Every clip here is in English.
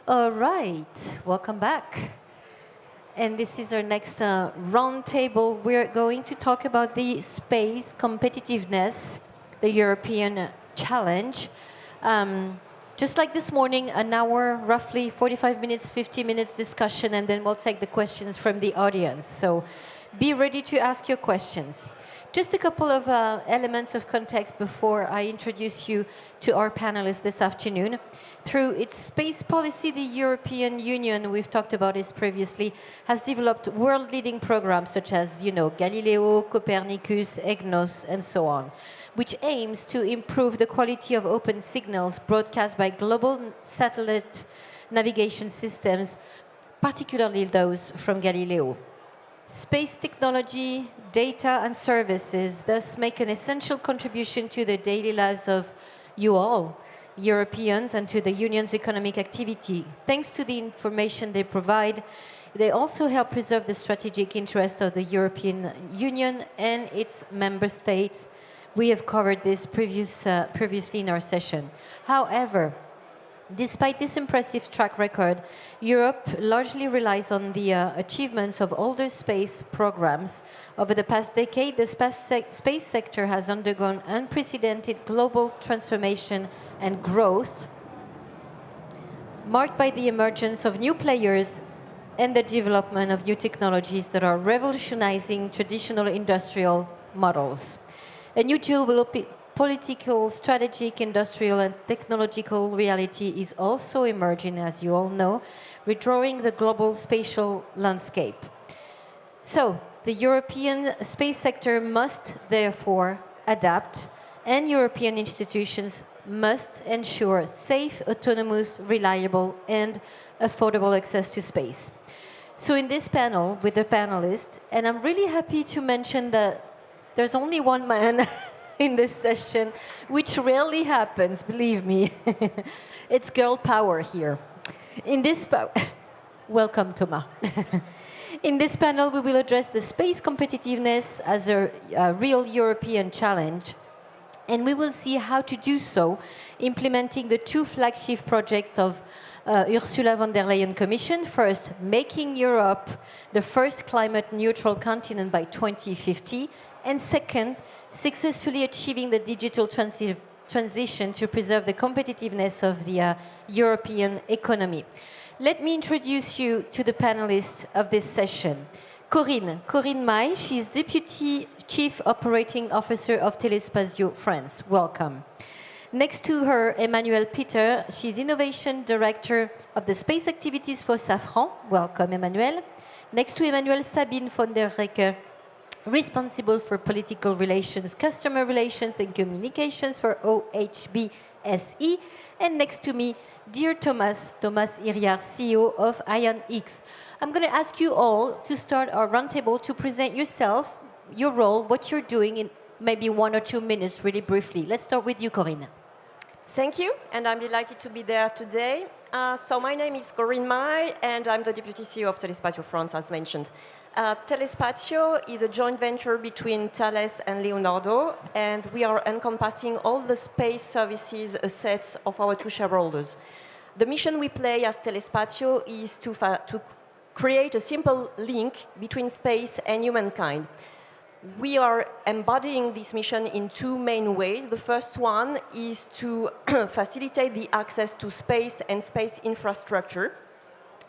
All right, welcome back. And this is our next round table. We're going to talk about the space competitiveness, the European challenge. Just like this morning, an hour, roughly 45 minutes, 50 minutes discussion, and then we'll take the questions from the audience. So be ready to ask your questions. Just a couple of elements of context before I introduce you to our panelists this afternoon. Through its space policy, the European Union, we've talked about this previously, has developed world-leading programs such as, Galileo, Copernicus, EGNOS, and so on, which aims to improve the quality of open signals broadcast by global satellite navigation systems, particularly those from Galileo. Space technology, data, and services thus make an essential contribution to the daily lives of you all, Europeans, and to the Union's economic activity. Thanks to the information they provide, they also help preserve the strategic interest of the European Union and its member states. We have covered this previously in our session. However, despite this impressive track record, Europe largely relies on the achievements of older space programs. Over the past decade, the space sector has undergone unprecedented global transformation and growth, marked by the emergence of new players and the development of new technologies that are revolutionizing traditional industrial models. A new geopolitical, strategic, industrial, and technological reality is also emerging, as you all know, redrawing the global spatial landscape. So, the European space sector must therefore adapt, and European institutions must ensure safe, autonomous, reliable, and affordable access to space. So in this panel with the panelists, and I'm really happy to mention that there's only one man in this session, which rarely happens, believe me. It's girl power here. Welcome, Thomas. In this panel, we will address the space competitiveness as a real European challenge. And we will see how to do so, implementing the two flagship projects of Ursula von der Leyen Commission. First, making Europe the first climate-neutral continent by 2050. And second, successfully achieving the digital transition to preserve the competitiveness of the European economy. Let me introduce you to the panelists of this session. Corinne May, she's Deputy Chief Operating Officer of Telespazio France. Welcome. Next to her, Emmanuel Peter, she's Innovation Director of the Space Activities for Safran. Welcome, Emmanuel. Next to Emmanuel, Sabine von der Recke, responsible for political relations, customer relations, and communications for OHB SE. And next to me, dear Thomas Iriart, CEO of IONX. I'm going to ask you all to start our roundtable to present yourself, your role, what you're doing in maybe 1 or 2 minutes, really briefly. Let's start with you, Corinne. Thank you, and I'm delighted to be there today. So my name is Corinne May, and I'm the Deputy CEO of Telespazio France, as mentioned. Telespazio is a joint venture between Thales and Leonardo, and we are encompassing all the space services assets of our two shareholders. The mission we play as Telespazio is to create a simple link between space and humankind. We are embodying this mission in two main ways. The first one is to facilitate the access to space and space infrastructure.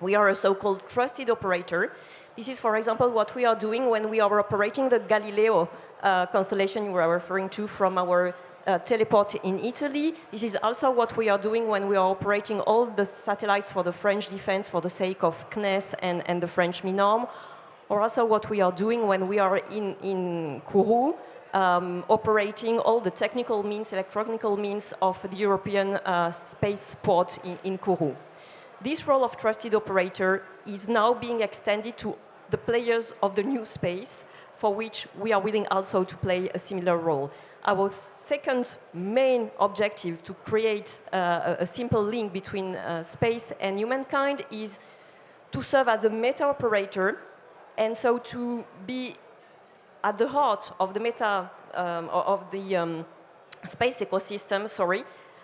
We are a so-called trusted operator. This is, for example, what we are doing when we are operating the Galileo constellation you are referring to from our teleport in Italy. This is also what we are doing when we are operating all the satellites for the French defense for the sake of CNES and the French MINORM, or also what we are doing when we are in Kourou, operating all the technical means, electronical means of the European spaceport in Kourou. This role of trusted operator is now being extended to the players of the new space, for which we are willing also to play a similar role. Our second main objective to create a simple link between space and humankind is to serve as a meta operator, and so to be at the heart of the space ecosystem,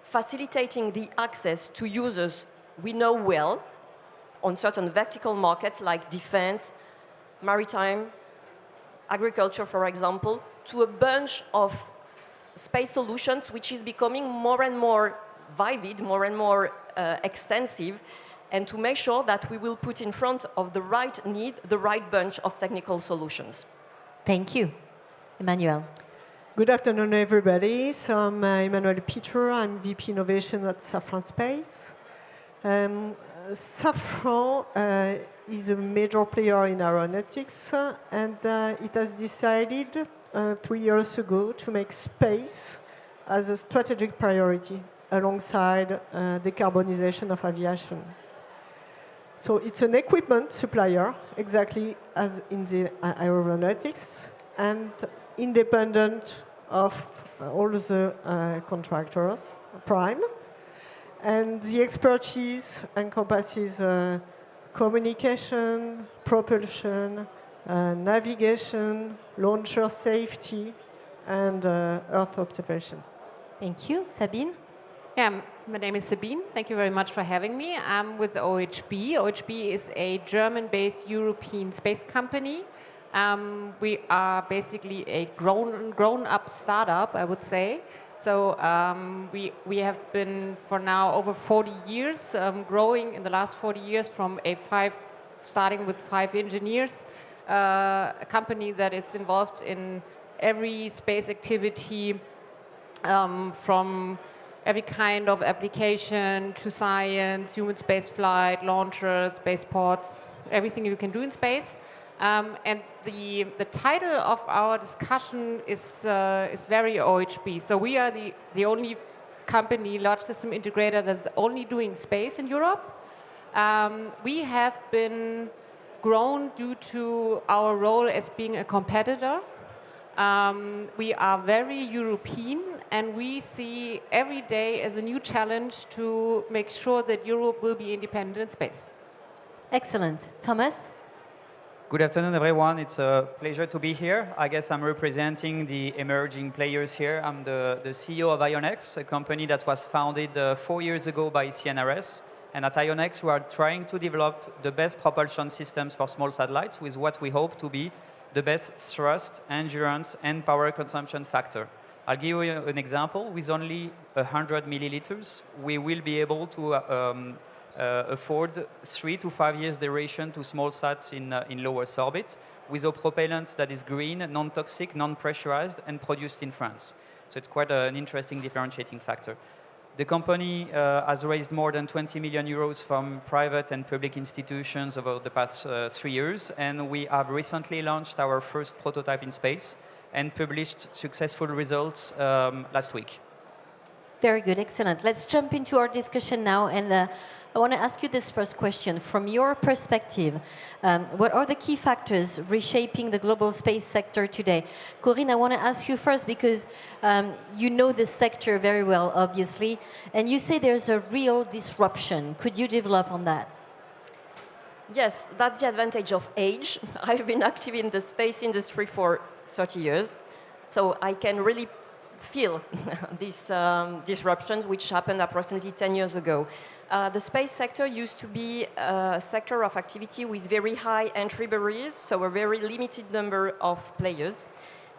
facilitating the access to users we know well on certain vertical markets like defense, maritime, agriculture, for example, to a bunch of space solutions which is becoming more and more vivid, more and more extensive, and to make sure that we will put in front of the right need, the right bunch of technical solutions. Thank you. Emmanuel. Good afternoon, everybody. So I'm Emmanuel Peter. I'm VP Innovation at Safran Space. Safran is a major player in aeronautics, and it has decided 3 years ago to make space as a strategic priority alongside decarbonization of aviation. So it's an equipment supplier, exactly as in the aeronautics, and independent of all the contractors, prime. And the expertise encompasses communication, propulsion, navigation, launcher safety, and Earth observation. Thank you. Sabine? Yeah, my name is Sabine. Thank you very much for having me. I'm with OHB. OHB is a German-based European space company. We are basically a grown-up startup, I would say. So we have been for now over 40 years, growing in the last 40 years from starting with 5 engineers, a company that is involved in every space activity, from every kind of application to science, human space flight, launchers, spaceports, everything you can do in space. And the title of our discussion is very OHB. So we are the only company, large system integrator, that's only doing space in Europe. We have been grown due to our role as being a competitor. We are very European, and we see every day as a new challenge to make sure that Europe will be independent in space. Excellent. Thomas? Good afternoon, everyone. It's a pleasure to be here. I guess I'm representing the emerging players here. I'm the CEO of IONX, a company that was founded 4 years ago by CNRS. And at IONX, we are trying to develop the best propulsion systems for small satellites with what we hope to be the best thrust, endurance, and power consumption factor. I'll give you an example. With only 100 milliliters, we will be able to afford 3 to 5 years duration to small sats in low Earth orbit with a propellant that is green, non-toxic, non-pressurized, and produced in France. So it's quite an interesting differentiating factor. The company has raised more than 20 million euros from private and public institutions over the past 3 years, and we have recently launched our first prototype in space and published successful results last week. Very good, excellent. Let's jump into our discussion now, and I want to ask you this first question. From your perspective, what are the key factors reshaping the global space sector today? Corinne, I want to ask you first because you know this sector very well, obviously, and you say there's a real disruption. Could you develop on that? Yes, that's the advantage of age. I've been active in the space industry for 30 years, so I can really feel these disruptions which happened approximately 10 years ago. The space sector used to be a sector of activity with very high entry barriers, so a very limited number of players,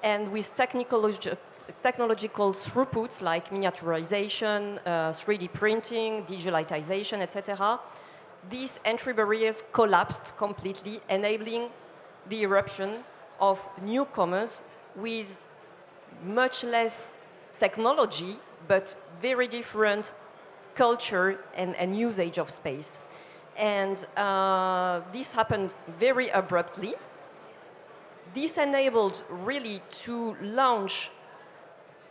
and with technological throughputs like miniaturization, 3D printing, digitalization, etc. These entry barriers collapsed completely, enabling the eruption of newcomers with much less technology, but very different culture and usage of space. And this happened very abruptly. This enabled really to launch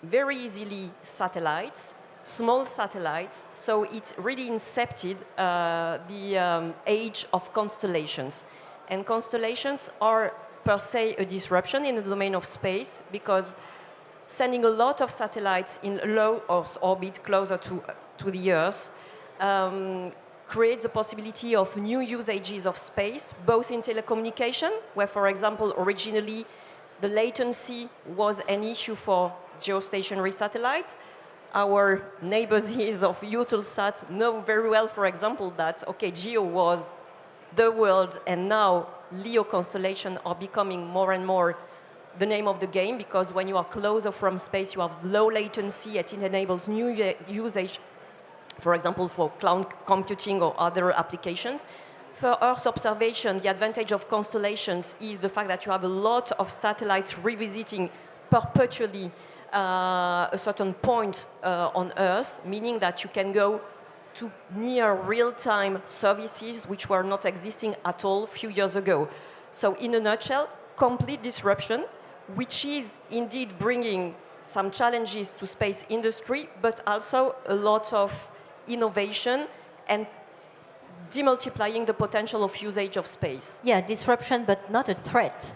very easily satellites, small satellites, so it really incepted the age of constellations. And constellations are per se a disruption in the domain of space because sending a lot of satellites in low Earth orbit closer to the Earth creates the possibility of new usages of space, both in telecommunication, where, for example, originally the latency was an issue for geostationary satellites, our neighbors here of Eutelsat know very well, for example, that, okay, GEO was the world, and now LEO constellation are becoming more and more the name of the game, because when you are closer from space, you have low latency, and it enables new usage, for example, for cloud computing or other applications. For Earth observation, the advantage of constellations is the fact that you have a lot of satellites revisiting perpetually a certain point on Earth, meaning that you can go to near real-time services which were not existing at all a few years ago. So in a nutshell, complete disruption, which is indeed bringing some challenges to space industry, but also a lot of innovation and demultiplying the potential of usage of space. Yeah, disruption, but not a threat.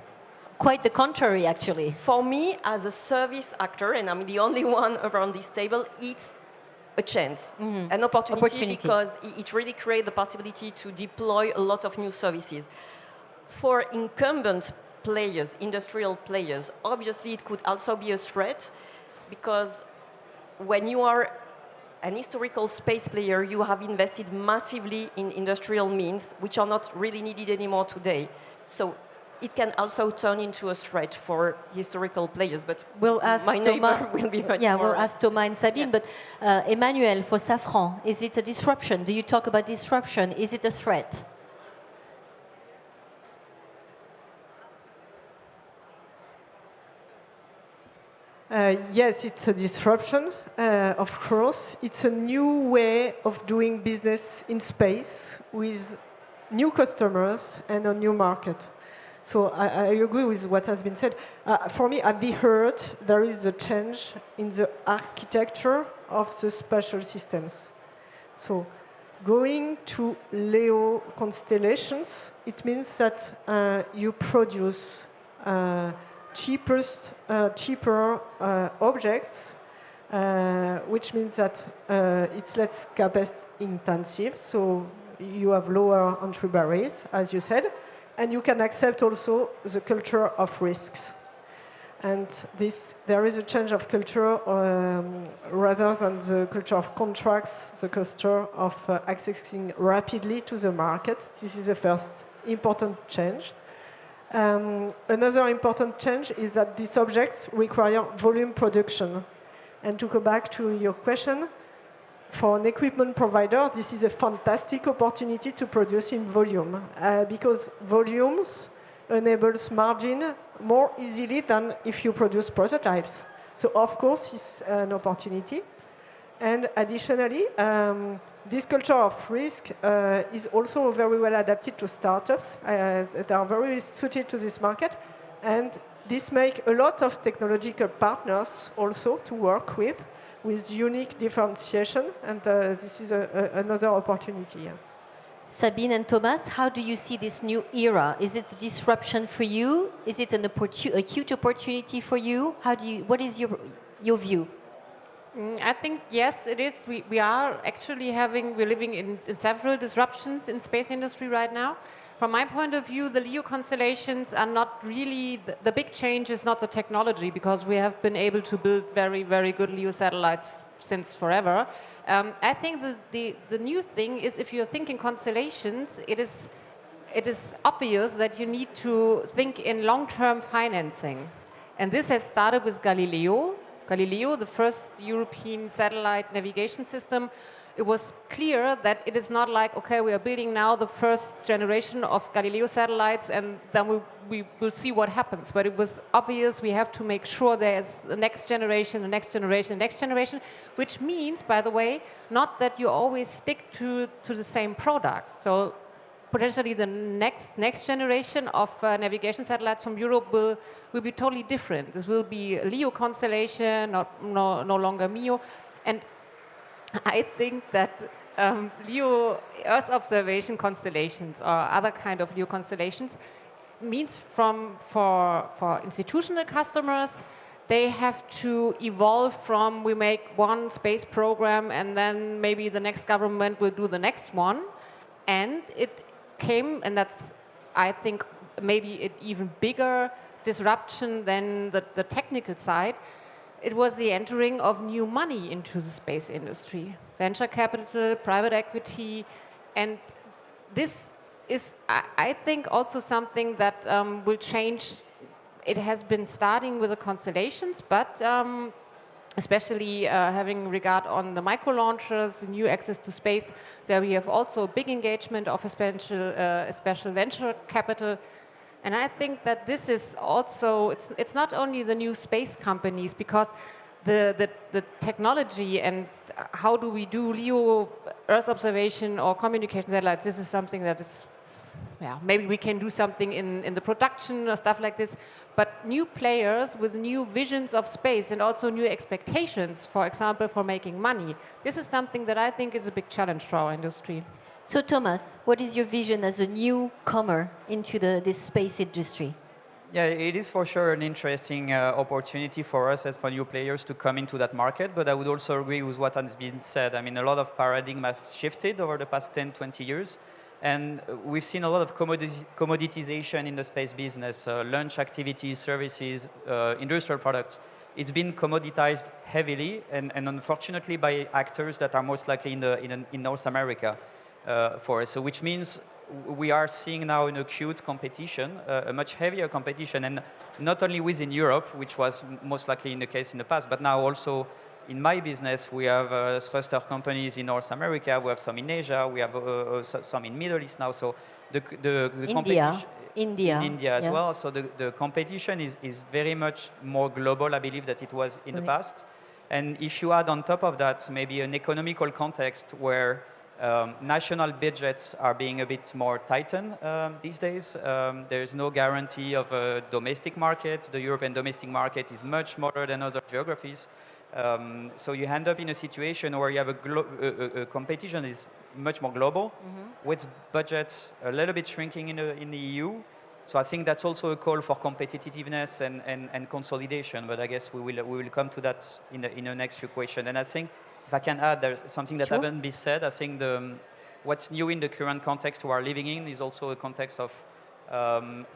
Quite the contrary, actually. For me, as a service actor, and I'm the only one around this table, it's a chance, an opportunity, because it really creates the possibility to deploy a lot of new services. For incumbent players, industrial players, obviously it could also be a threat, because when you are an historical space player, you have invested massively in industrial means, which are not really needed anymore today. So it can also turn into a threat for historical players, but we'll ask my neighbor will be much more. We'll ask Thomas and Sabine, but Emmanuel, for Safran, is it a disruption? Do you talk about disruption? Is it a threat? Yes, it's a disruption, of course. It's a new way of doing business in space with new customers and a new market. So I agree with what has been said. For me, at the heart, there is a change in the architecture of the spatial systems. So going to LEO constellations, it means that you produce cheaper objects, which means that it's less CapEx intensive, so you have lower entry barriers, as you said, and you can accept also the culture of risks. And there is a change of culture rather than the culture of contracts, the culture of accessing rapidly to the market. This is the first important change. Another important change is that these objects require volume production. And to go back to your question, for an equipment provider, this is a fantastic opportunity to produce in volume, because volumes enables margin more easily than if you produce prototypes. So of course, it's an opportunity. And additionally, this culture of risk is also very well adapted to startups that are very suited to this market. And this makes a lot of technological partners also to work with unique differentiation. And this is another opportunity. Yeah. Sabine and Thomas, how do you see this new era? Is it a disruption for you? Is it a huge opportunity for you? What is your view? I think, yes, it is. We are actually we're living in several disruptions in space industry right now. From my point of view, the LEO constellations are not really, the big change is not the technology, because we have been able to build very, very good LEO satellites since forever. I think the new thing is, if you're thinking constellations, it is obvious that you need to think in long-term financing. And this has started with Galileo. Galileo, the first European satellite navigation system, it was clear that it is not like, okay, we are building now the first generation of Galileo satellites and then we will see what happens. But it was obvious we have to make sure there's the next generation, the next generation, the next generation, which means, by the way, not that you always stick to the same product. So potentially the next generation of navigation satellites from Europe will be totally different. This will be a LEO constellation, no longer MEO. And I think that LEO Earth observation constellations or other kind of LEO constellations means for institutional customers, they have to evolve from we make one space program and then maybe the next government will do the next one. And it came, and that's, I think, maybe an even bigger disruption than the technical side. it was the entering of new money into the space industry, venture capital, private equity, and this is, I think, also something that will change. It has been starting with the constellations, but especially having regard on the micro launchers, new access to space, there we have also big engagement of a special venture capital. And I think that this is also, it's not only the new space companies, because the technology and how do we do LEO Earth observation or communication satellites, this is something that is, yeah, maybe we can do something in the production or stuff like this. But new players with new visions of space and also new expectations, for example, for making money, this is something that I think is a big challenge for our industry. So Thomas, what is your vision as a newcomer into this space industry? Yeah, it is for sure an interesting opportunity for us and for new players to come into that market, but I would also agree with what has been said. I mean, a lot of paradigm have shifted over the past 10, 20 years, and we've seen a lot of commoditization in the space business, launch activities, services, industrial products. It's been commoditized heavily, and unfortunately by actors that are most likely in North America for us, so which means we are seeing now an acute competition, a much heavier competition, and not only within Europe, which was most likely in the case in the past, but now also in my business, we have thruster companies in North America, we have some in Asia, we have some in Middle East now, so the competition... India as well, so the competition is very much more global, I believe, than it was in the past. And if you add on top of that maybe an economical context where national budgets are being a bit more tightened these days. There's no guarantee of a domestic market. The European domestic market is much smaller than other geographies. So you end up in a situation where you have a competition is much more global, with budgets a little bit shrinking in the EU. So I think that's also a call for competitiveness and consolidation. But I guess we will come to that in the next few questions. And I think, if I can add, there's something that haven't been said. I think what's new in the current context we are living in is also a context of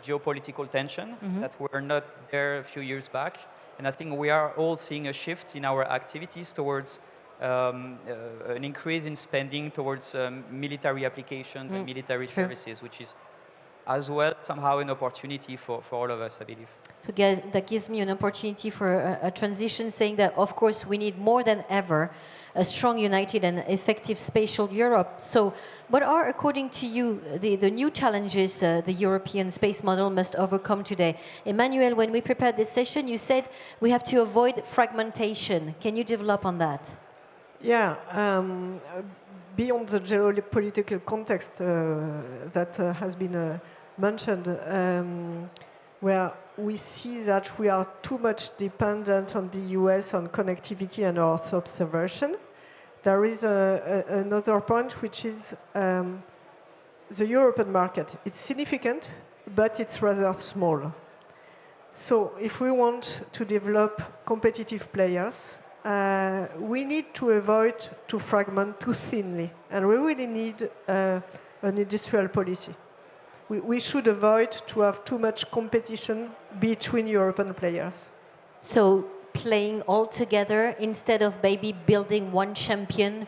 geopolitical tension that were not there a few years back. And I think we are all seeing a shift in our activities towards an increase in spending towards military applications and military services, which is as well somehow an opportunity for all of us, I believe. So that gives me an opportunity for a transition, saying that, of course, we need more than ever a strong, united and effective spatial Europe. So what are, according to you, the new challenges the European space model must overcome today? Emmanuel, when we prepared this session, you said we have to avoid fragmentation. Can you develop on that? Yeah. Beyond the geopolitical context that has been mentioned, where we see that we are too much dependent on the US on connectivity and Earth observation. There is another point, which is the European market. It's significant, but it's rather small. So if we want to develop competitive players, we need to avoid to fragment too thinly, and we really need an industrial policy. We should avoid to have too much competition between European players. So playing all together instead of maybe building one champion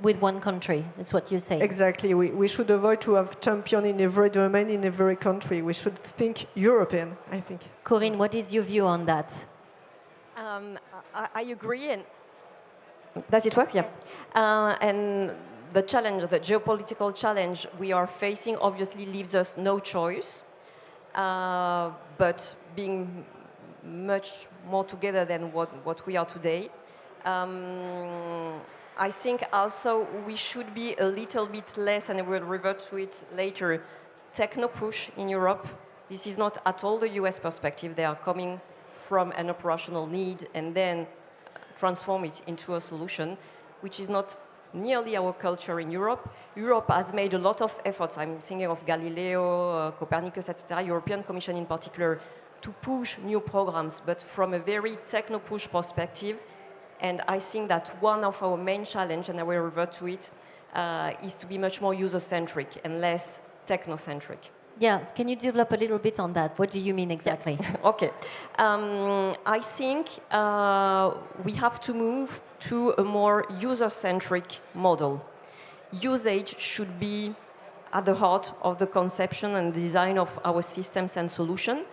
with one country. That's what you say. Exactly. We should avoid to have champion in every domain, in every country. We should think European, I think. Corinne, what is your view on that? I agree, and does it work? Yeah. And the challenge, the geopolitical challenge we are facing, obviously leaves us no choice, but being much more together than what we are today. I think also we should be a little bit less, and we'll revert to it later, techno-push in Europe. This is not at all the US perspective. They are coming from an operational need and then transform it into a solution, which is not nearly our culture in Europe. Europe has made a lot of efforts. I'm thinking of Galileo, Copernicus, etc., European Commission in particular, to push new programs, but from a very techno-push perspective. And I think that one of our main challenge, and I will revert to it, is to be much more user-centric and less technocentric. Yeah, can you develop a little bit on that? What do you mean exactly? Okay. I think we have to move to a more user-centric model. Usage should be at the heart of the conception and design of our systems and solutions.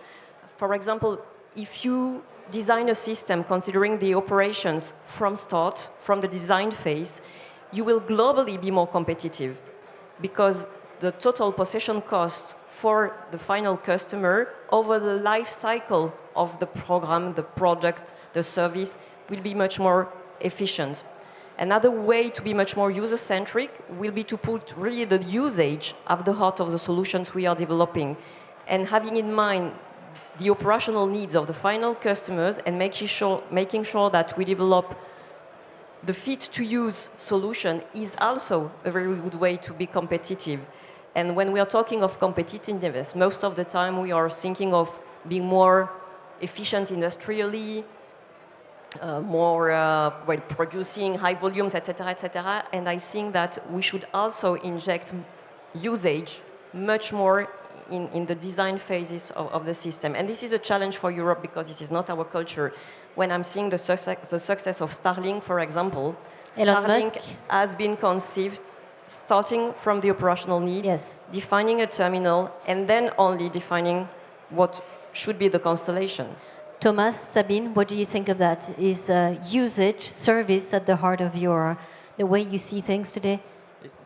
For example, if you design a system considering the operations from start, from the design phase, you will globally be more competitive because the total possession cost for the final customer over the life cycle of the program, the product, the service will be much more efficient. Another way to be much more user-centric will be to put really the usage at the heart of the solutions we are developing, and having in mind the operational needs of the final customers and making sure that we develop the fit-to-use solution is also a very good way to be competitive. And when we are talking of competitiveness, most of the time we are thinking of being more efficient industrially, producing high volumes, etc., etc. And I think that we should also inject usage much more in the design phases of the system. And this is a challenge for Europe because this is not our culture. When I'm seeing the success of Starlink, for example, Elon Starlink Musk. has been conceived starting from the operational need, Yes. defining a terminal, and then only defining what should be the constellation. Thomas, Sabine, what do you think of that? Is usage, service at the heart of the way you see things today?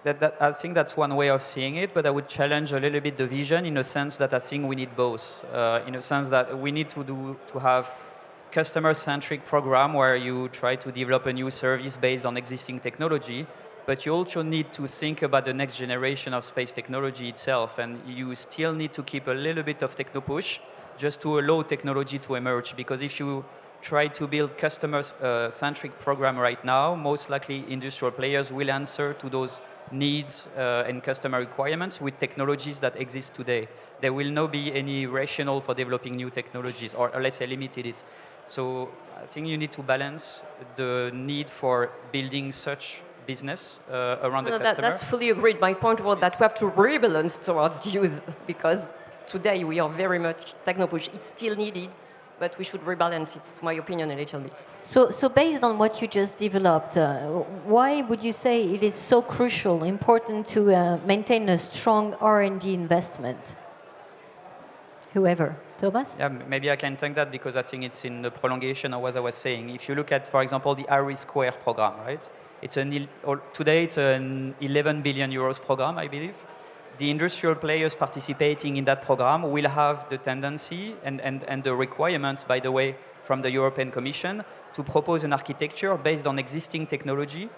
I think that's one way of seeing it, but I would challenge a little bit the vision in a sense that I think we need both. In a sense that we need to have customer-centric program where you try to develop a new service based on existing technology, but you also need to think about the next generation of space technology itself, and you still need to keep a little bit of techno-push just to allow technology to emerge, because if you try to build customer-centric program right now, most likely industrial players will answer to those needs and customer requirements with technologies that exist today. There will not be any rationale for developing new technologies, or let's say limited it. So I think you need to balance the need for building such business around the customer. That's fully agreed. My point was that we have to rebalance towards use, because today we are very much techno-push. It's still needed, but we should rebalance it, to my opinion, a little bit. So based on what you just developed, why would you say it is so crucial, important to maintain a strong R&D investment? Whoever. Thomas? Yeah, maybe I can take that because I think it's in the prolongation of what I was saying. If you look at, for example, the IRIS Square program, right? Today it's an 11 billion euros program, I believe. The industrial players participating in that program will have the tendency and the requirements, by the way, from the European Commission to propose an architecture based on existing technology,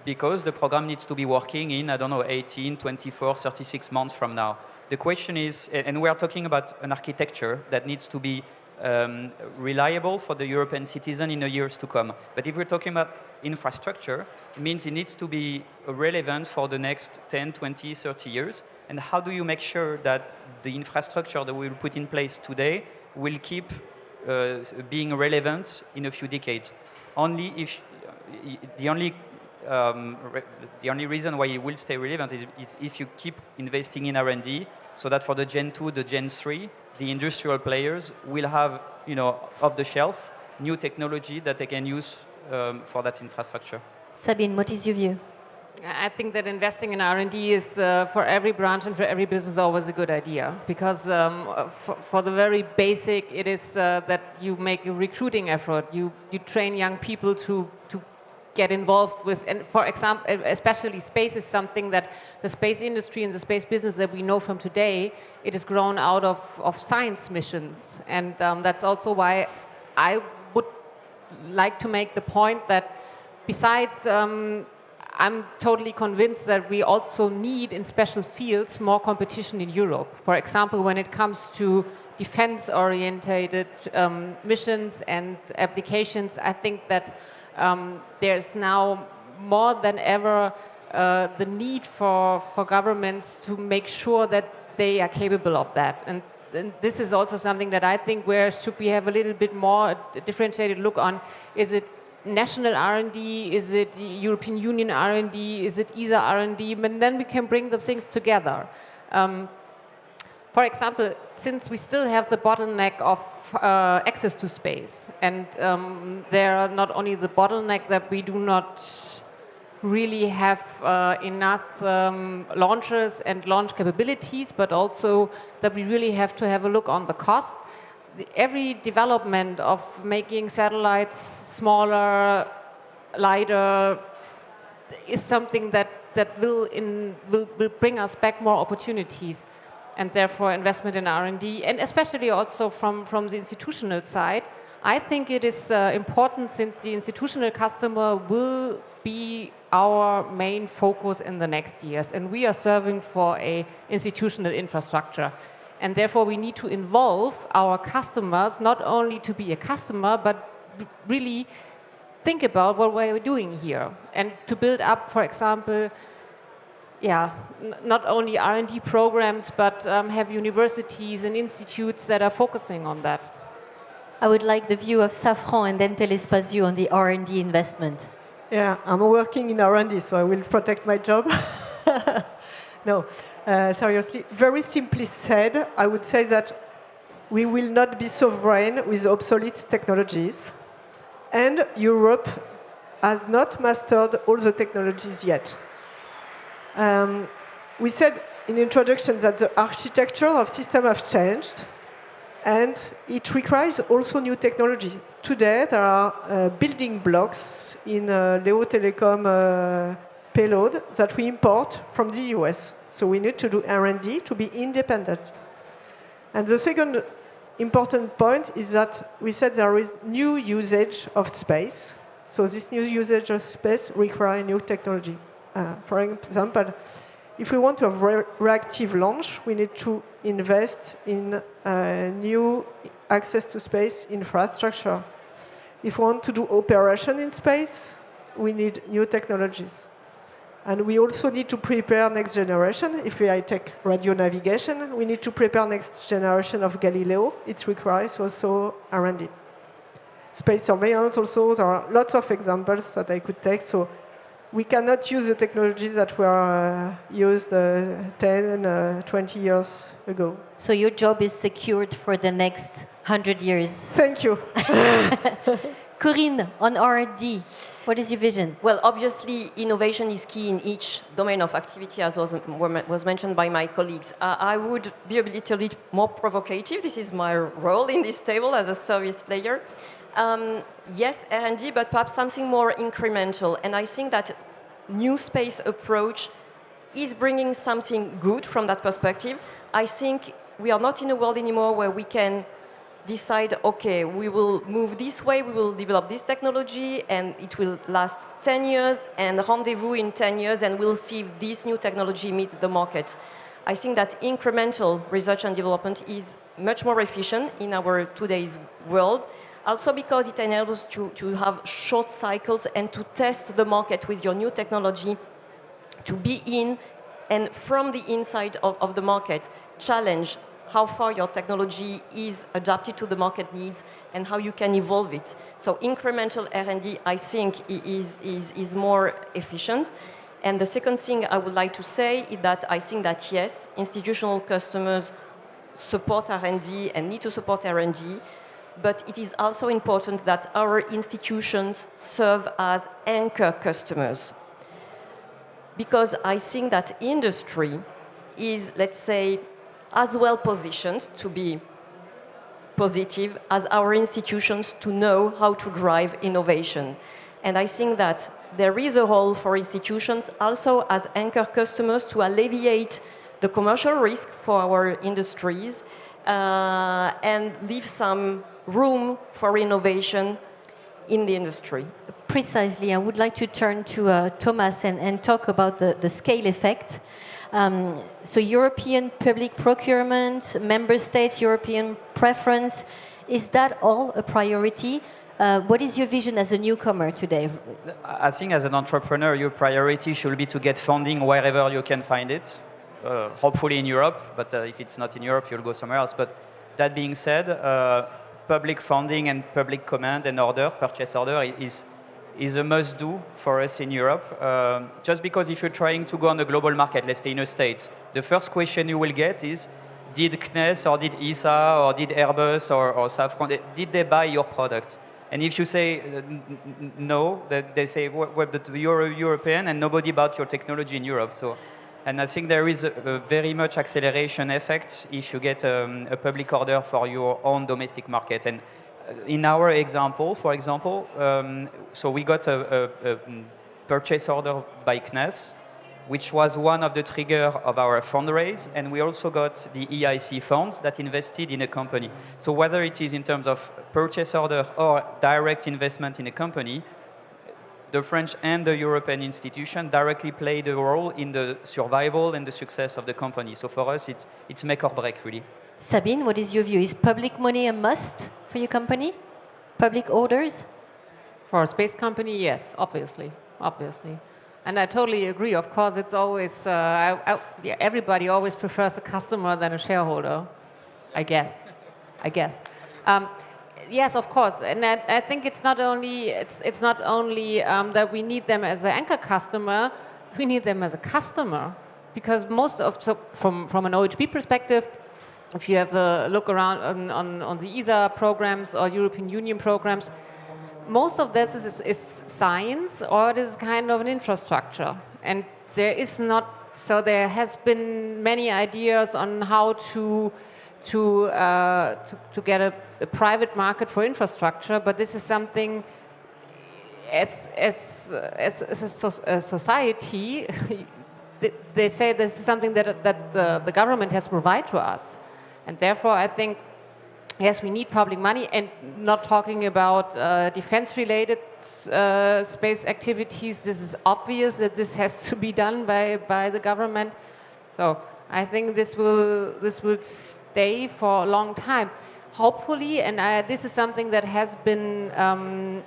because the program needs to be working in, 18, 24, 36 months from now. The question is, and we are talking about an architecture that needs to be reliable for the European citizen in the years to come. But if we're talking about infrastructure, it means it needs to be relevant for the next 10, 20, 30 years. And how do you make sure that the infrastructure that we will put in place today will keep being relevant in a few decades? The only reason why it will stay relevant is if you keep investing in R&D, so that for the Gen 2, the Gen 3, the industrial players will have, off the shelf, new technology that they can use for that infrastructure. Sabine, what is your view? I think that investing in R&D is, for every branch and for every business, always a good idea. Because for the very basic, it is that you make a recruiting effort. You train young people to get involved with, and for example, especially space is something that the space industry and the space business that we know from today, it is grown out of science missions. And that's also why I would like to make the point that besides, I'm totally convinced that we also need in special fields more competition in Europe. For example, when it comes to defense-oriented missions and applications, I think that there's now more than ever the need for governments to make sure that they are capable of that. And this is also something that I think where should we have a little bit more differentiated look on. Is it national R&D? Is it European Union R&D? Is it ESA R&D? And then we can bring the things together. For example, since we still have the bottleneck of access to space, and there are not only the bottleneck that we do not really have enough launchers and launch capabilities, but also that we really have to have a look on the cost. Every development of making satellites smaller, lighter, is something that will bring us back more opportunities, and therefore investment in R&D, and especially also from the institutional side. I think it is important, since the institutional customer will be our main focus in the next years, and we are serving for a institutional infrastructure. And therefore we need to involve our customers, not only to be a customer, but really think about what we're doing here, and to build up, for example, not only R&D programs, but have universities and institutes that are focusing on that. I would like the view of Safran and then Telespazio on the R&D investment. Yeah, I'm working in R&D, so I will protect my job. No, seriously, very simply said, I would say that we will not be sovereign with obsolete technologies, and Europe has not mastered all the technologies yet. We said in introduction that the architecture of systems have changed, and it requires also new technology. Today, there are building blocks in Leo Telecom payload that we import from the US. So we need to do R&D to be independent. And the second important point is that we said there is new usage of space. So this new usage of space requires new technology. For example, if we want to have reactive launch, we need to invest in new access to space infrastructure. If we want to do operation in space, we need new technologies. And we also need to prepare next generation. If I take radio navigation, we need to prepare next generation of Galileo. It requires also R&D. Space surveillance also, there are lots of examples that I could take. So we cannot use the technologies that were used 10, 20 years ago. So your job is secured for the next 100 years. Thank you. Corinne, on R&D, what is your vision? Well, obviously, innovation is key in each domain of activity, as was mentioned by my colleagues. I would be a little bit more provocative. This is my role in this table as a service player. Yes, R&D, but perhaps something more incremental. And I think that new space approach is bringing something good from that perspective. I think we are not in a world anymore where we can decide, okay, we will move this way, we will develop this technology, and it will last 10 years, and rendezvous in 10 years, and we'll see if this new technology meets the market. I think that incremental research and development is much more efficient in our today's world, also because it enables to have short cycles and to test the market with your new technology, to be in and from the inside of the market, challenge how far your technology is adapted to the market needs and how you can evolve it. So incremental R&D, I think, is more efficient. And the second thing I would like to say is that I think that, yes, institutional customers support R&D and need to support R&D, but it is also important that our institutions serve as anchor customers. Because I think that industry is, let's say, as well positioned to be positive as our institutions to know how to drive innovation. And I think that there is a role for institutions also as anchor customers to alleviate the commercial risk for our industries and leave some room for innovation in the industry. Precisely. I would like to turn to Thomas and talk about the scale effect. So European public procurement, member states, European preference, is that all a priority? What is your vision as a newcomer today? I think as an entrepreneur, your priority should be to get funding wherever you can find it, hopefully in Europe, but if it's not in Europe, you'll go somewhere else. But that being said, public funding and public command and order, purchase order, is a must-do for us in Europe. Just because if you're trying to go on the global market, let's say in the States, the first question you will get is, did CNES or did ESA or did Airbus or Safran, did they buy your product? And if you say no, they say, well, but you're European and nobody bought your technology in Europe. So, and I think there is a very much acceleration effect if you get a public order for your own domestic market. And in our example, for example, so we got a purchase order by CNES, which was one of the triggers of our fundraise, and we also got the EIC funds that invested in a company. So whether it is in terms of purchase order or direct investment in a company, the French and the European institution directly played a role in the survival and the success of the company. So for us, it's make or break, really. Sabine, what is your view? Is public money a must for your company? Public orders? For a space company, yes, obviously. And I totally agree. Of course, it's always, everybody always prefers a customer than a shareholder, I guess. Yes, of course. And I think it's not only that we need them as an anchor customer, we need them as a customer. Because from an OHB perspective, if you have a look around on the ESA programs or European Union programs, most of this is science, or it is kind of an infrastructure. And there has been many ideas on how to get a private market for infrastructure, but this is something as a society, they say this is something that the government has to provide to us. And therefore, I think, yes, we need public money, and not talking about defense-related space activities. This is obvious that this has to be done by the government. So I think this will stay for a long time, hopefully. And this is something that has been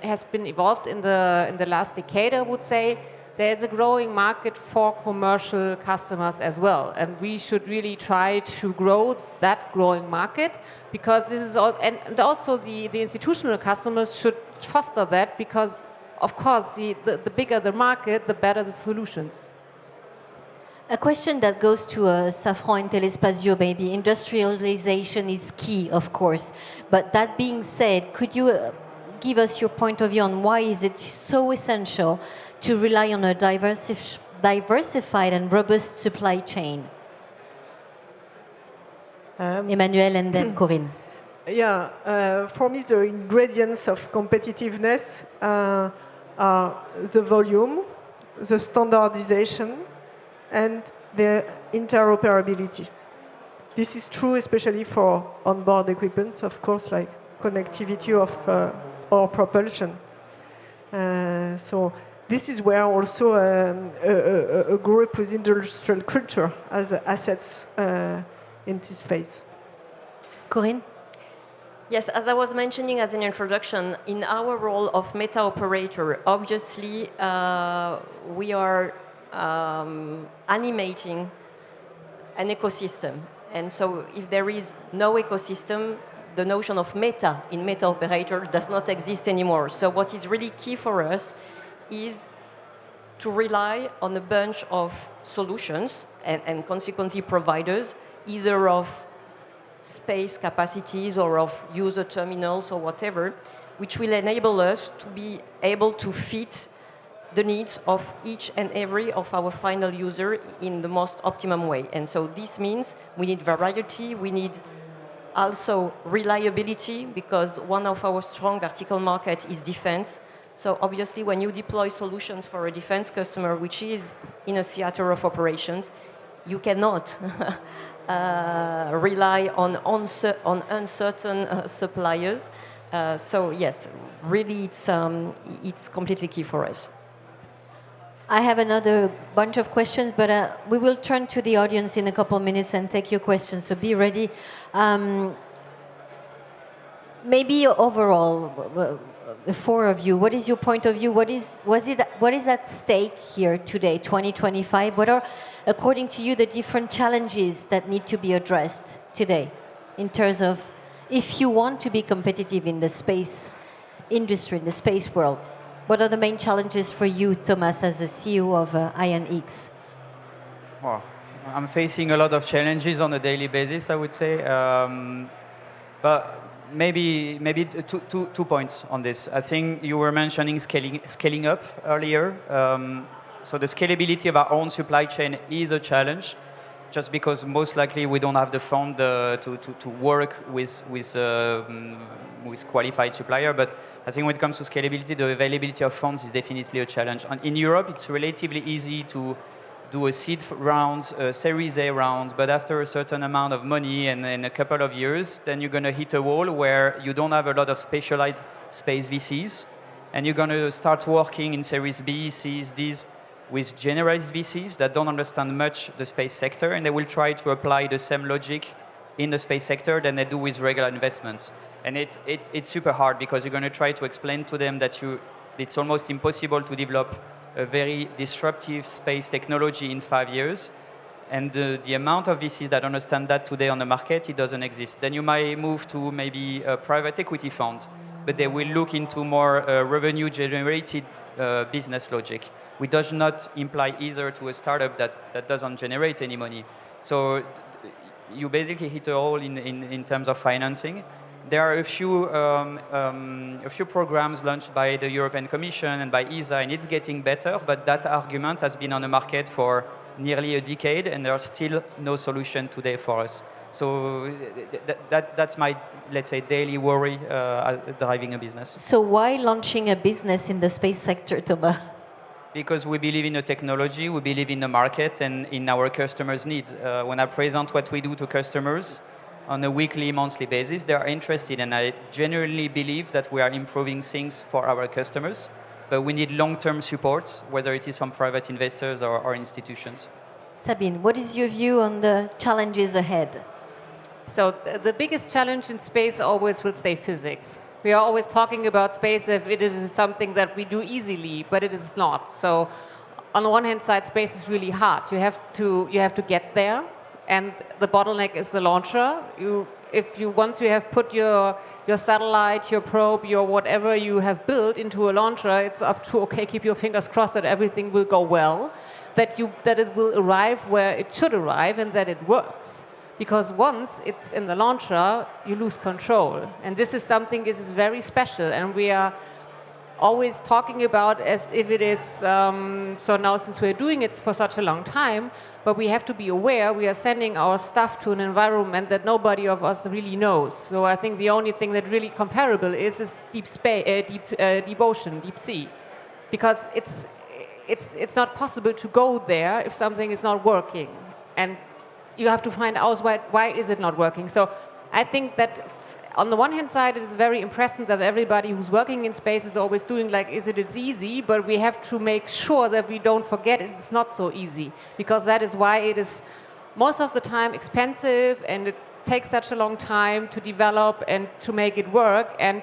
evolved in the last decade, I would say. There is a growing market for commercial customers as well, and we should really try to grow that growing market, because this is all, and also the institutional customers should foster that, because of course the bigger the market, the better the solutions. A question that goes to Safran and Telespazio, maybe. Industrialization is key, of course, but that being said, could you give us your point of view on why is it so essential to rely on a diversified and robust supply chain? Emmanuel and then Corinne. Yeah, for me the ingredients of competitiveness are the volume, the standardization, and the interoperability. This is true especially for onboard equipment, of course, like connectivity of or propulsion. So this is where also a group with industrial culture has assets in this phase. Corinne? Yes, as I was mentioning as an introduction, in our role of meta operator, obviously we are animating an ecosystem. And so if there is no ecosystem, the notion of meta in meta operator does not exist anymore. So what is really key for us is to rely on a bunch of solutions and consequently providers, either of space capacities or of user terminals or whatever, which will enable us to be able to fit the needs of each and every of our final user in the most optimum way. And so this means we need variety, we need also reliability, because one of our strong vertical market is defense. So obviously when you deploy solutions for a defense customer, which is in a theater of operations, you cannot rely on uncertain suppliers. So yes, really it's completely key for us. I have another bunch of questions, but we will turn to the audience in a couple of minutes and take your questions, so be ready. Maybe overall, the four of you, what is your point of view? What is at stake here today, 2025? What are, according to you, the different challenges that need to be addressed today in terms of if you want to be competitive in the space industry, in the space world? What are the main challenges for you, Thomas, as the CEO of INX? Well, I'm facing a lot of challenges on a daily basis, I would say. But maybe two points on this. I think you were mentioning scaling up earlier. So the scalability of our own supply chain is a challenge, just because most likely we don't have the fund to work with qualified supplier. But I think when it comes to scalability, the availability of funds is definitely a challenge. And in Europe, it's relatively easy to do a seed round, a Series A round, but after a certain amount of money and in a couple of years, then you're going to hit a wall where you don't have a lot of specialized space VCs, and you're going to start working in Series B, Cs, Ds with generalist VCs that don't understand much the space sector, and they will try to apply the same logic in the space sector than they do with regular investments. And it's super hard because you're going to try to explain to them that it's almost impossible to develop a very disruptive space technology in 5 years. And the amount of VCs that understand that today on the market, it doesn't exist. Then you might move to maybe a private equity fund, but they will look into more revenue-generated business logic, which does not imply either to a startup that doesn't generate any money. So you basically hit a hole in terms of financing. There are a few programs launched by the European Commission and by ESA, and it's getting better, but that argument has been on the market for nearly a decade, and there's still no solution today for us. So that's my, let's say, daily worry driving a business. So why launching a business in the space sector, Thomas? Because we believe in the technology, we believe in the market, and in our customers' need. When I present what we do to customers, on a weekly, monthly basis, they are interested, and I genuinely believe that we are improving things for our customers, but we need long-term support, whether it is from private investors or institutions. Sabine, what is your view on the challenges ahead? So the biggest challenge in space always will stay physics. We are always talking about space as if it is something that we do easily, but it is not. So on the one hand side, space is really hard. You have to get there. And the bottleneck is the launcher. Once you have put your satellite, your probe, your whatever you have built into a launcher, it's up to, okay, keep your fingers crossed that everything will go well, that it will arrive where it should arrive, and that it works. Because once it's in the launcher, you lose control. And this is something that is very special, and we are always talking about as if it is, so now since we're doing it for such a long time, but we have to be aware we are sending our stuff to an environment that nobody of us really knows. So I think the only thing that really comparable is deep ocean, deep sea, because it's not possible to go there if something is not working, and you have to find out why is it not working. So I think that on the one hand side, it is very impressive that everybody who's working in space is always doing like, it's easy, but we have to make sure that we don't forget it's not so easy, because that is why it is most of the time expensive, and it takes such a long time to develop and to make it work. And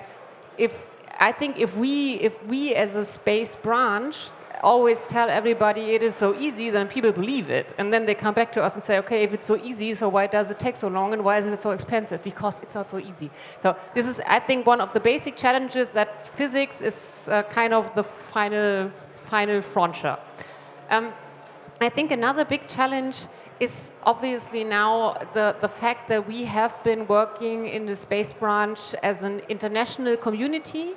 I think if we as a space branch always tell everybody it is so easy, then people believe it. And then they come back to us and say, okay, if it's so easy, so why does it take so long, and why is it so expensive? Because it's not so easy. So this is, I think, one of the basic challenges, that physics is kind of the final frontier. I think another big challenge is obviously now the fact that we have been working in the space branch as an international community,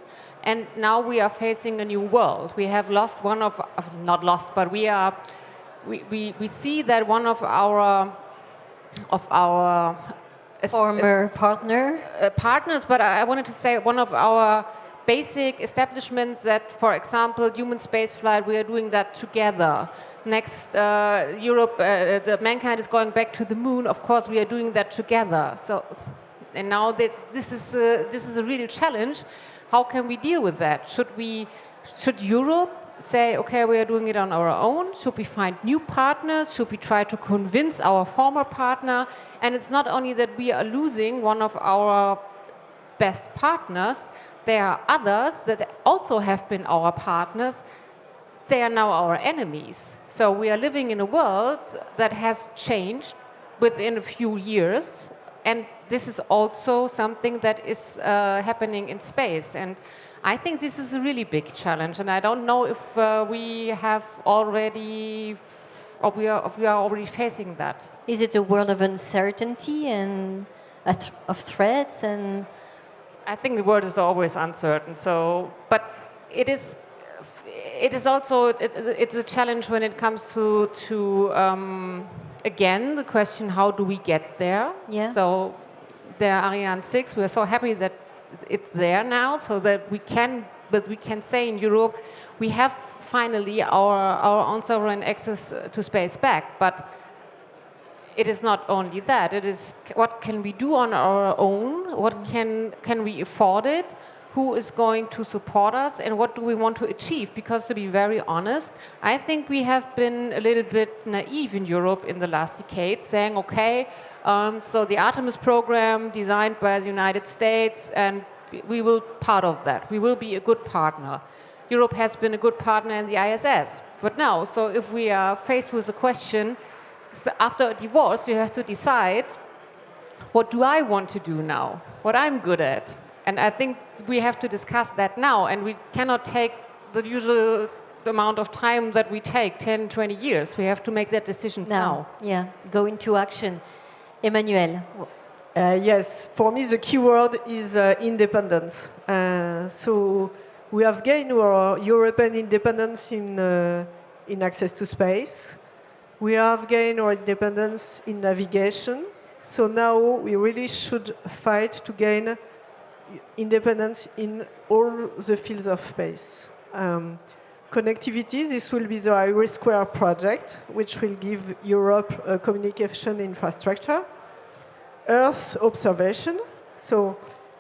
and now we are facing a new world. We have lost one of, not lost, but we see that one of our former partners, but I wanted to say one of our basic establishments that, for example, human spaceflight, we are doing that together. Next, Europe, the mankind is going back to the moon. Of course, we are doing that together. So, and now that this is a real challenge. How can we deal with that? Should Europe say, okay, we are doing it on our own? Should we find new partners? Should we try to convince our former partner? And it's not only that we are losing one of our best partners, there are others that also have been our partners. They are now our enemies. So we are living in a world that has changed within a few years, and this is also something that is happening in space. And I think this is a really big challenge, and I don't know if we have already we are already facing that. Is it a world of uncertainty and of threats and? I think the world is always uncertain. So, but it is also it's a challenge when it comes to again the question, how do we get there? Yeah. So the Ariane 6, we are so happy that it's there now, so that we can say in Europe we have finally our own sovereign access to space back. But it is not only that. It is what can we do on our own? What can we afford it? Who is going to support us? And what do we want to achieve? Because to be very honest, I think we have been a little bit naive in Europe in the last decade, saying, okay, so the Artemis program designed by the United States, and we will part of that. We will be a good partner. Europe has been a good partner in the ISS. But now, so if we are faced with the question, so after a divorce, you have to decide, what do I want to do now? What I'm good at? And I think we have to discuss that now, and we cannot take the usual amount of time that we take, 10, 20 years. We have to make that decision now. Yeah, go into action. Emmanuel. Yes, for me the key word is independence. So we have gained our European independence in access to space. We have gained our independence in navigation, so now we really should fight to gain independence in all the fields of space. Connectivity, this will be the IRIS Square project, which will give Europe a communication infrastructure. Earth observation, so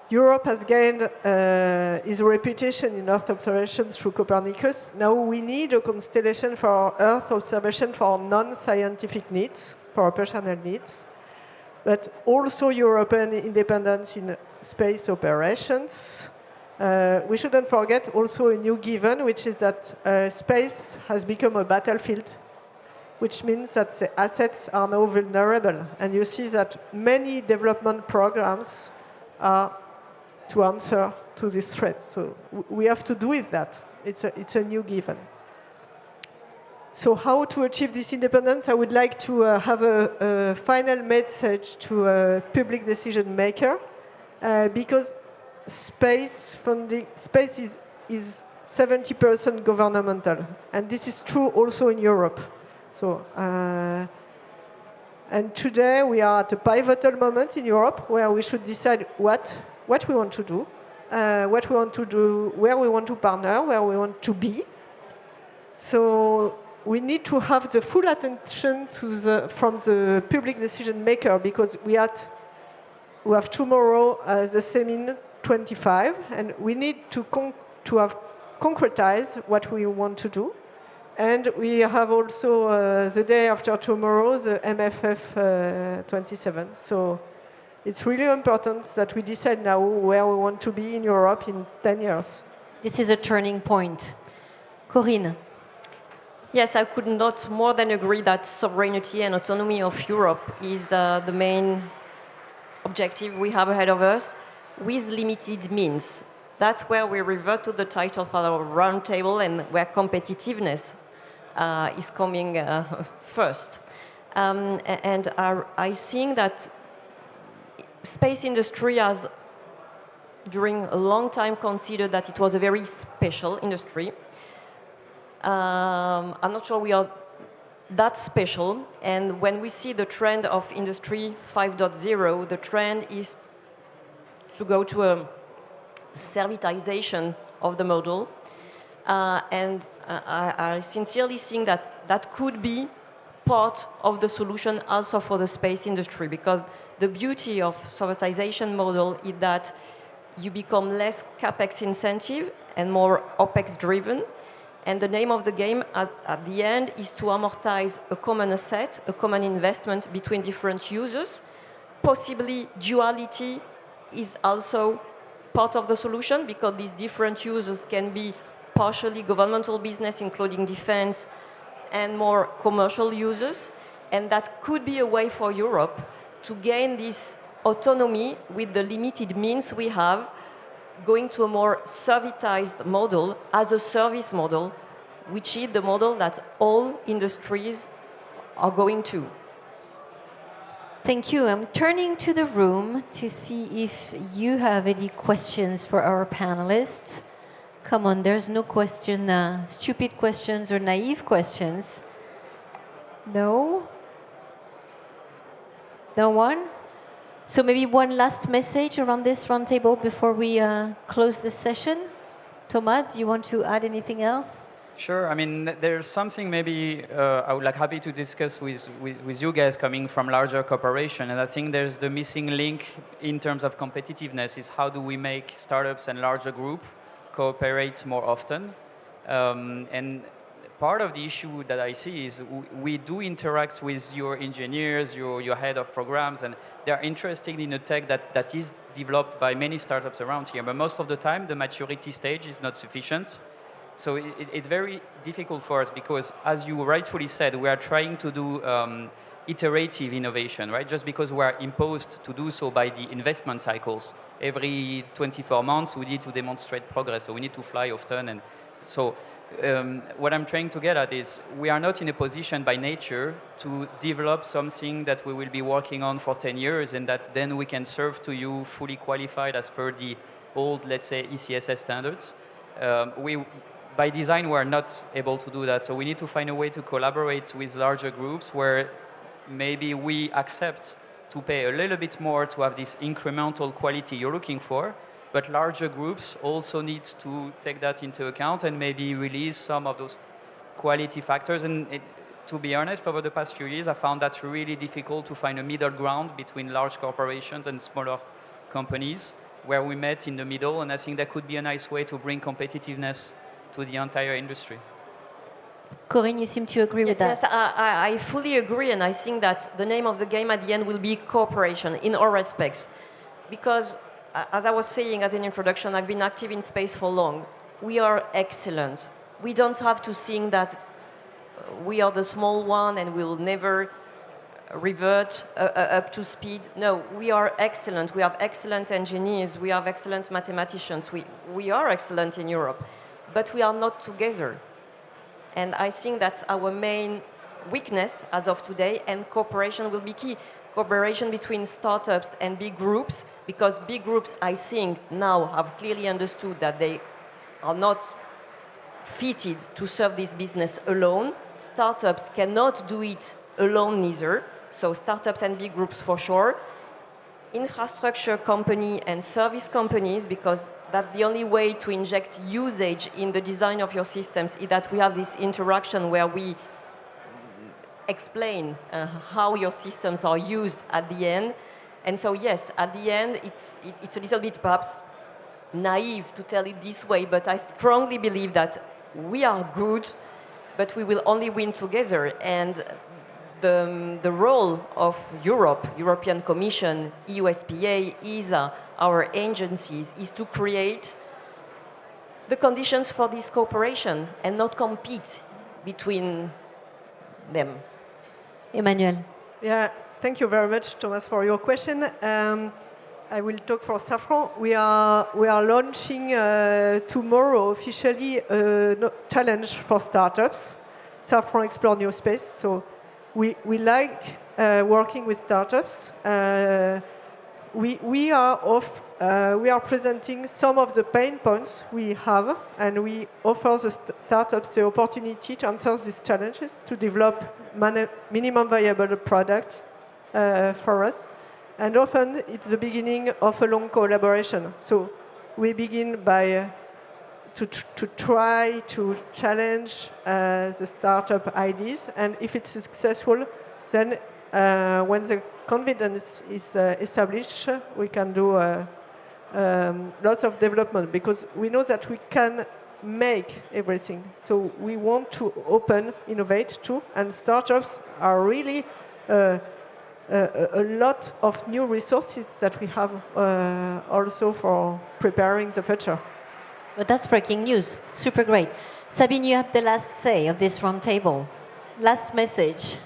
Europe has gained its reputation in Earth observation through Copernicus. Now we need a constellation for Earth observation for non-scientific needs, for personal needs, but also European independence in space operations. We shouldn't forget also a new given, which is that space has become a battlefield, which means that the assets are now vulnerable. And you see that many development programs are to answer to this threat. So we have to do with that. It's a new given. So how to achieve this independence? I would like to have a final message to a public decision maker, because space is 70% governmental, and this is true also in Europe. So, and today we are at a pivotal moment in Europe where we should decide what we want to do, where we want to partner, where we want to be. So we need to have the full attention from the public decision maker, because we have tomorrow the Semin 25, and we need to have concretize what we want to do. And we have also the day after tomorrow, the MFF 27. So it's really important that we decide now where we want to be in Europe in 10 years. This is a turning point. Corinne. Yes, I could not more than agree that sovereignty and autonomy of Europe is the main objective we have ahead of us, with limited means. That's where we revert to the title of our roundtable, and where competitiveness is coming first. And I think that space industry has, during a long time, considered that it was a very special industry. I'm not sure we are that special, and when we see the trend of Industry 5.0, the trend is to go to a servitization of the model, and I sincerely think that that could be part of the solution also for the space industry, because the beauty of servitization model is that you become less capex incentive and more opex driven. And the name of the game at the end is to amortize a common asset, a common investment between different users. Possibly duality is also part of the solution, because these different users can be partially governmental business, including defense, and more commercial users. And that could be a way for Europe to gain this autonomy with the limited means we have, going to a more servitized model as a service model, which is the model that all industries are going to. Thank you. I'm turning to the room to see if you have any questions for our panelists. Come on, there's no question, stupid questions or naive questions. No? No one? So maybe one last message around this roundtable before we close this session. Thomas, do you want to add anything else? Sure. I mean, there's something maybe I would like happy to discuss with you guys coming from larger corporation. And I think there's the missing link in terms of competitiveness is how do we make startups and larger groups cooperate more often. And part of the issue that I see is we do interact with your engineers, your head of programs, and they're interested in a tech that is developed by many startups around here. But most of the time, the maturity stage is not sufficient. So it's very difficult for us because, as you rightfully said, we are trying to do iterative innovation, right? Just because we are imposed to do so by the investment cycles. Every 24 months, we need to demonstrate progress, so we need to fly often. And so what I'm trying to get at is we are not in a position by nature to develop something that we will be working on for 10 years and that then we can serve to you fully qualified as per the old, let's say, ECSS standards. By design, we're not able to do that. So we need to find a way to collaborate with larger groups where maybe we accept to pay a little bit more to have this incremental quality you're looking for, but larger groups also need to take that into account and maybe release some of those quality factors. And to be honest, over the past few years, I found that really difficult to find a middle ground between large corporations and smaller companies where we met in the middle. And I think that could be a nice way to bring competitiveness to the entire industry. Corinne, you seem to agree with that. Yes, I fully agree, and I think that the name of the game at the end will be cooperation in all respects. Because, as I was saying as an introduction, I've been active in space for long. We are excellent. We don't have to think that we are the small one and we will never revert up to speed. No, we are excellent. We have excellent engineers. We have excellent mathematicians. We are excellent in Europe. But we are not together. And I think that's our main weakness as of today, and cooperation will be key. Cooperation between startups and big groups, because big groups, I think, now have clearly understood that they are not fitted to serve this business alone. Startups cannot do it alone neither, so startups and big groups for sure. Infrastructure company and service companies, because that's the only way to inject usage in the design of your systems, is that we have this interaction where we explain how your systems are used at the end. And so yes, at the end, it's a little bit perhaps naive to tell it this way, but I strongly believe that we are good, but we will only win together. And the role of Europe, European Commission, EUSPA, ESA, our agencies, is to create the conditions for this cooperation and not compete between them. Emmanuel. Yeah, thank you very much, Thomas, for your question. I will talk for Safran. We are launching tomorrow officially a challenge for startups, Safran Explore New Space. So we like working with startups. We are presenting some of the pain points we have, and we offer the startups the opportunity to answer these challenges, to develop minimum viable product for us. And often it's the beginning of a long collaboration. So we begin by to try to challenge the startup ideas, and if it's successful, then when the confidence is established, we can do lots of development, because we know that we can make everything. So we want to open, innovate too, and startups are really a lot of new resources that we have also for preparing the future. But that's breaking news. Super great. Sabine, you have the last say of this roundtable. Last message.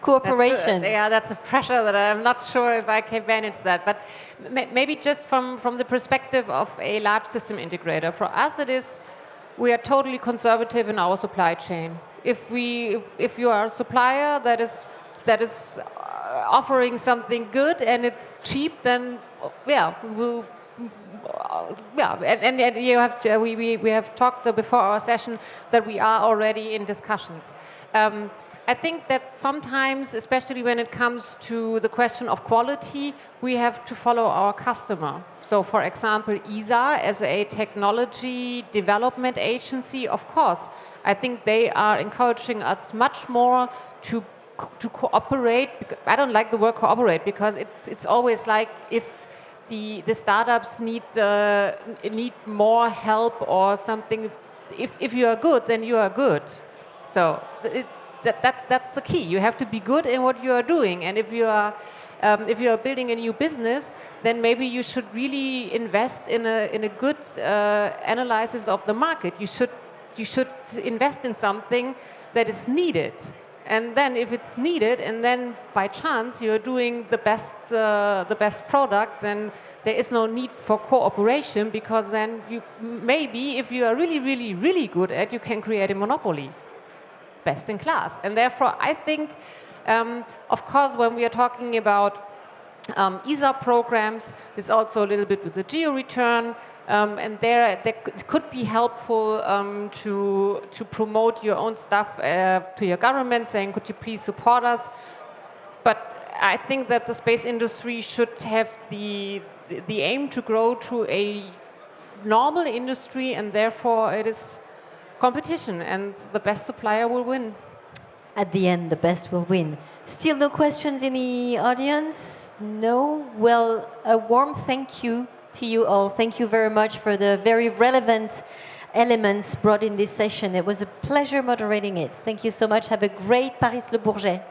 Cooperation. That's a pressure that I'm not sure if I can manage that. But maybe just from the perspective of a large system integrator, for us it is we are totally conservative in our supply chain. If you are a supplier that is offering something good and it's cheap, then yeah, we will. And you have we have talked before our session that we are already in discussions. I think that sometimes, especially when it comes to the question of quality, we have to follow our customer. So, for example, ESA as a technology development agency, of course, I think they are encouraging us much more to cooperate. I don't like the word cooperate because it's always like if the startups need more help or something. If you are good, then you are good. So that's the key. You have to be good in what you are doing, and if you are building a new business, then maybe you should really invest in a good analysis of the market. You should invest in something that is needed. And then if it's needed, and then by chance you're doing the best product, then there is no need for cooperation, because then you maybe, if you are really, really, really good at, you can create a monopoly, best in class. And therefore, I think, of course, when we are talking about ESA programs, there's also a little bit with the geo-return. And there it could be helpful to promote your own stuff to your government, saying, could you please support us? But I think that the space industry should have the aim to grow to a normal industry, and therefore it is competition, and the best supplier will win. At the end, the best will win. Still no questions in the audience? No? Well, a warm thank you to you all. Thank you very much for the very relevant elements brought in this session. It was a pleasure moderating it. Thank you so much. Have a great Paris Le Bourget.